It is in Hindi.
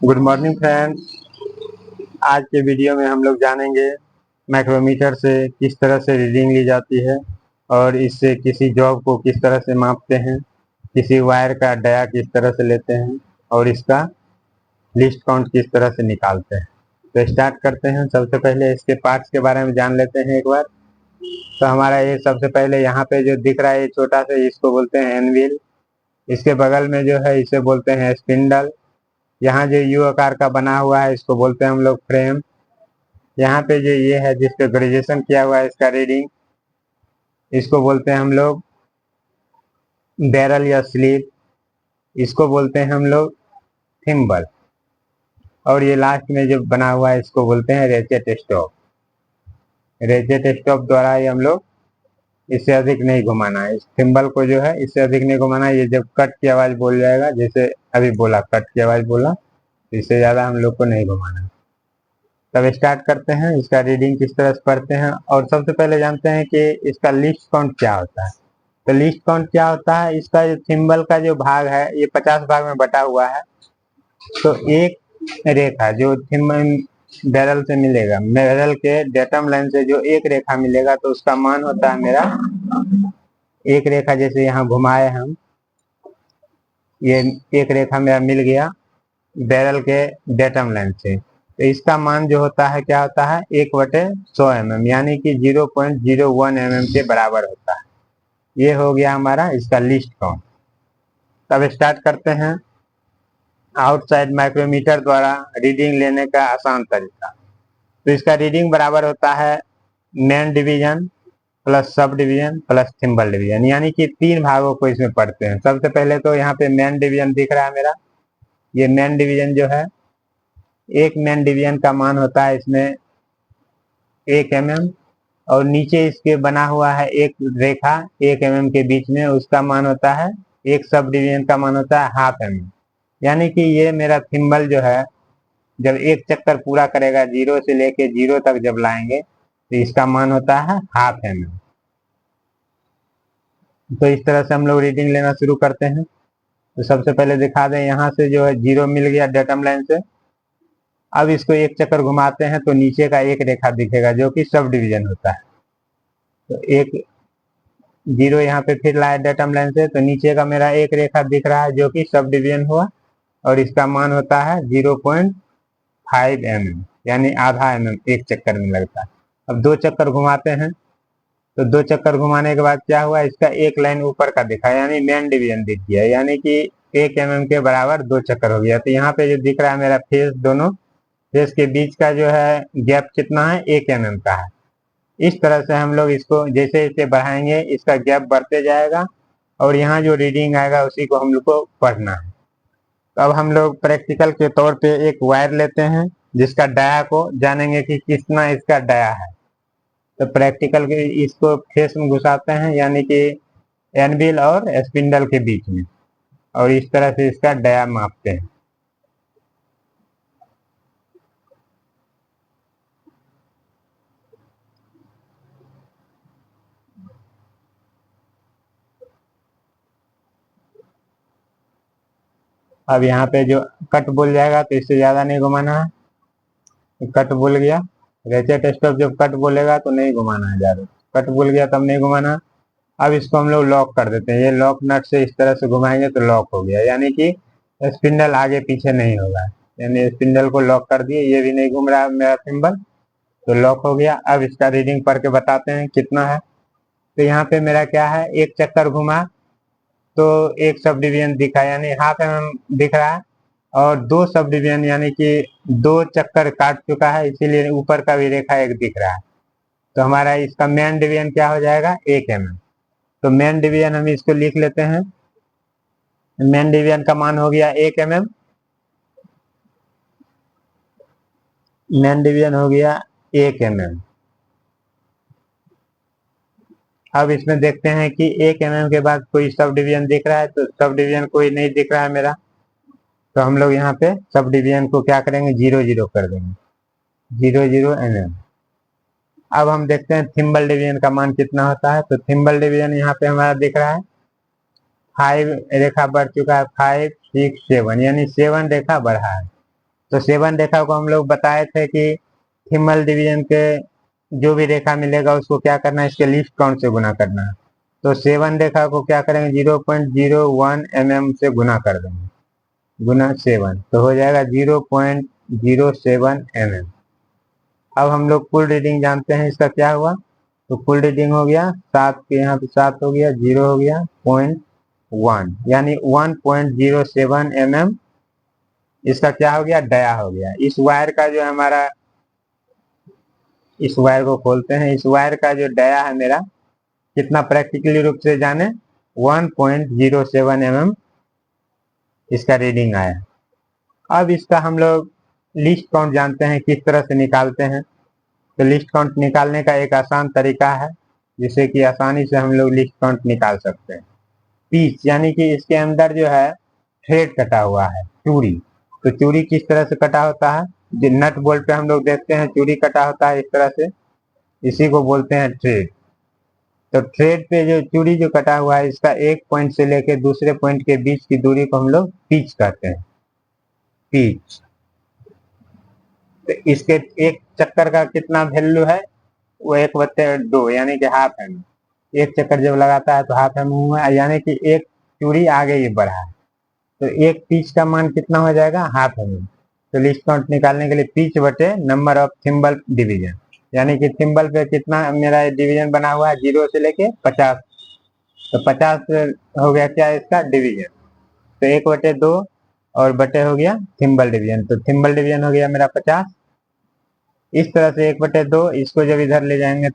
Good morning friends. आज के वीडियो में हम लोग जानेंगे माइक्रोमीटर से किस तरह से रीडिंग ली जाती है और इससे किसी जॉब को किस तरह से मापते हैं, किसी वायर का डाया किस तरह से लेते हैं और इसका लिस्ट काउंट किस तरह से निकालते हैं। तो स्टार्ट करते हैं। सबसे पहले इसके पार्ट्स के बारे में जान लेते हैं एक बार। तो हमारा ये सबसे पहले यहाँ पे जो दिख रहा है ये छोटा सा, इसको बोलते हैं एनविल। इसके बगल में जो है इसे बोलते हैं स्पिंडल। यहाँ जो यू आकार का बना हुआ है इसको बोलते हैं हम लोग फ्रेम। यहाँ पे जो ये है जिस पे ग्रेजुएशन किया हुआ है इसका रीडिंग, इसको बोलते हैं हम लोग बैरल या स्लीव। इसको बोलते हैं हम लोग थिम्बल। और ये लास्ट में जो बना हुआ है इसको बोलते हैं रेचेट स्टॉप। रेचेट स्टॉप द्वारा ही हम लोग इससे अधिक नहीं घुमाना है, इस थिम्बल को जो है इससे अधिक नहीं घुमाना है। ये जब कट की आवाज बोल जाएगा, जैसे अभी बोला कट की आवाज बोला, तो इससे ज्यादा हम लोग को नहीं घुमाना है। तब स्टार्ट करते हैं इसका रीडिंग किस तरह से पढ़ते हैं। और सबसे पहले जानते हैं कि इसका लिस्ट काउंट क्या होता है। तो लिस्ट काउंट क्या होता है, इसका जो थिम्बल का जो भाग है ये 50 भाग में बटा हुआ है। तो एक रेखा जो थिम्बल बैरल से मिलेगा, बैरल के डेटम लाइन से जो एक रेखा मिलेगा तो उसका मान होता है मेरा, एक रेखा जैसे यहाँ घुमाए हम, ये एक रेखा मेरा मिल गया बैरल के डेटम लाइन से, तो इसका मान जो होता है क्या होता है 1/100 mm, यानी कि 0.01 mm के बराबर होता है। ये हो गया हमारा इसका लिस्ट काउंट। तब स्टार्ट करते हैं आउटसाइड माइक्रोमीटर द्वारा रीडिंग लेने का आसान तरीका। तो इसका रीडिंग बराबर होता है main division plus sub division plus thimble division, यानी कि 3 भागों को इसमें पढ़ते हैं। सबसे पहले तो यहाँ पे मेन डिवीजन दिख रहा है मेरा, ये मेन डिवीजन जो है, एक मेन डिवीजन का मान होता है इसमें 1 mm, और नीचे इसके बना हुआ है एक रेखा 1 mm के बीच में, उसका मान होता है, एक सब डिवीजन का मान होता है 1/2 mm। यानी कि ये मेरा थिम्बल जो है जब एक चक्कर पूरा करेगा, 0 से लेके 0 तक जब लाएंगे तो इसका मान होता है 1/2 mm। तो इस तरह से हम लोग रीडिंग लेना शुरू करते हैं। तो सबसे पहले दिखा दें, यहाँ से जो है 0 मिल गया डेटम लाइन से। अब इसको एक चक्कर घुमाते हैं तो नीचे का एक रेखा दिखेगा जो कि सब डिवीजन होता है। तो एक 0 यहाँ पे फिर लाया डेटम लाइन से, तो नीचे का मेरा एक रेखा दिख रहा है जो कि सब डिवीजन हुआ और इसका मान होता है 0.5 mm, यानी आधा mm एक चक्कर में लगता है। अब 2 चक्कर घुमाते हैं तो 2 चक्कर घुमाने के बाद क्या हुआ, इसका एक लाइन ऊपर का दिखा, यानी मेन डिवीजन दिख गया, यानी कि 1 mm के बराबर 2 चक्कर हो गया। तो यहाँ पे जो दिख रहा है मेरा फेस, दोनों फेस के बीच का जो है गैप कितना है, 1 mm का है। इस तरह से हम लोग इसको जैसे जैसे बढ़ाएंगे इसका गैप बढ़ते जाएगा और यहाँ जो रीडिंग आएगा उसी को हम लोग को पढ़ना है। तो अब हम लोग प्रैक्टिकल के तौर पे एक वायर लेते हैं जिसका डाया को जानेंगे कि कितना इसका डाया है। तो प्रैक्टिकल के इसको फेस में घुसाते हैं, यानी कि एनविल और स्पिंडल के बीच में, और इस तरह से इसका डाया मापते हैं। अब यहाँ पे जो कट बोल जाएगा तो इससे ज्यादा नहीं घुमाना है। कट बोल गया, रेचेट स्टॉप जब कट बोलेगा तो नहीं घुमाना है ज्यादा, कट बोल गया तब नहीं घुमाना। अब इसको हम लोग लॉक कर देते हैं, ये लॉक नट से इस तरह से घुमाएंगे तो लॉक हो गया, यानी कि स्पिंडल आगे पीछे नहीं होगा। यानी स्पिंडल को लॉक कर दिए, ये भी नहीं घूम रहा है मेरा थिम्बल, तो लॉक हो गया। अब इसका रीडिंग पढ़ के बताते हैं कितना है। तो यहाँ पे मेरा क्या है, एक चक्कर घुमा तो एक सब डिवीजन दिखा, यानी 1/2 mm दिख रहा है, और 2 सब डिवीजन यानी कि 2 चक्कर काट चुका है, इसीलिए ऊपर का भी रेखा एक दिख रहा है। तो हमारा इसका मेन डिवीजन क्या हो जाएगा, 1 mm। तो मेन डिवीजन हम इसको लिख लेते हैं, मेन डिवीजन का मान हो गया 1 mm, मेन डिवीजन हो गया 1 mm। अब इसमें देखते हैं कि 1 mm के बाद कोई सब डिवीजन दिख रहा है, तो सब डिवीजन कोई नहीं दिख रहा है मेरा, तो हम लोग यहाँ पे सब डिवीजन को क्या करेंगे, 0 0 कर देंगे, 0 0 mm। अब हम देखते हैं थिम्बल डिवीजन का मान कितना होता है। तो थिम्बल डिवीजन यहाँ पे हमारा दिख रहा है 5 रेखा बढ़ चुका है, 5 6 7, यानी 7 रेखा बढ़ा है। तो 7 रेखा को हम लोग बताए थे कि थिम्बल डिवीजन के जो भी रेखा मिलेगा उसको क्या करना है, इसके लीस्ट काउंट से गुना करना है। तो 7 रेखा को क्या करेंगे, 0.01 mm से गुना कर देंगे, गुना 7 तो हो जाएगा 0.07 mm। अब हम लोग कुल रीडिंग जानते हैं, इसका क्या हुआ, तो कुल रीडिंग हो गया 7 के यहाँ पे 7 हो गया, 0 हो गया, 0.1 यानी 1.07 mm इसका क्या हो गया, डाया हो गया। इस वायर का जो हमारा, इस वायर को खोलते हैं, इस वायर का जो डाया है मेरा कितना प्रैक्टिकली रूप से जाने, 1.07 mm इसका रीडिंग आया। अब इसका हम लोग लिस्ट काउंट जानते हैं, किस तरह से निकालते हैं। तो लिस्ट काउंट निकालने का एक आसान तरीका है जिससे कि आसानी से हम लोग लिस्ट काउंट निकाल सकते हैं। पीच यानी कि इसके अंदर जो है थ्रेड कटा हुआ है, चूड़ी। तो चूड़ी किस तरह से कटा होता है, जो नट बोल्ट पे हम लोग देखते हैं चूड़ी कटा होता है इस तरह से, इसी को बोलते हैं थ्रेड। तो थ्रेड पे जो चूड़ी जो कटा हुआ है, इसका एक पॉइंट से लेकर दूसरे पॉइंट के बीच की दूरी को हम लोग पीच कहते हैं, पीच। तो इसके एक चक्कर का कितना वैल्यू है, वो 1/2 यानी कि हाफ एम। एक चक्कर जब लगाता है तो हाफ एम हुआ, यानी कि एक चूड़ी आगे ही बढ़ा है। तो एक पीच का मान कितना हो जाएगा, हाफ एम। तो लिस्ट काउंट निकालने के लिए पीच बटे नंबर ऑफ थिम्बल डिवीजन, यानी कि थिम्बल पे कितना मेरा डिवीजन बना हुआ है, 0 से लेके 50। तो 50 हो गया क्या इसका डिवीजन, तो 1/2 और बटे हो गया थिम्बल डिवीजन। तो थिम्बल डिवीजन हो गया मेरा 50। इस तरह से 1/2 इसको जब इधर ले जाएंगे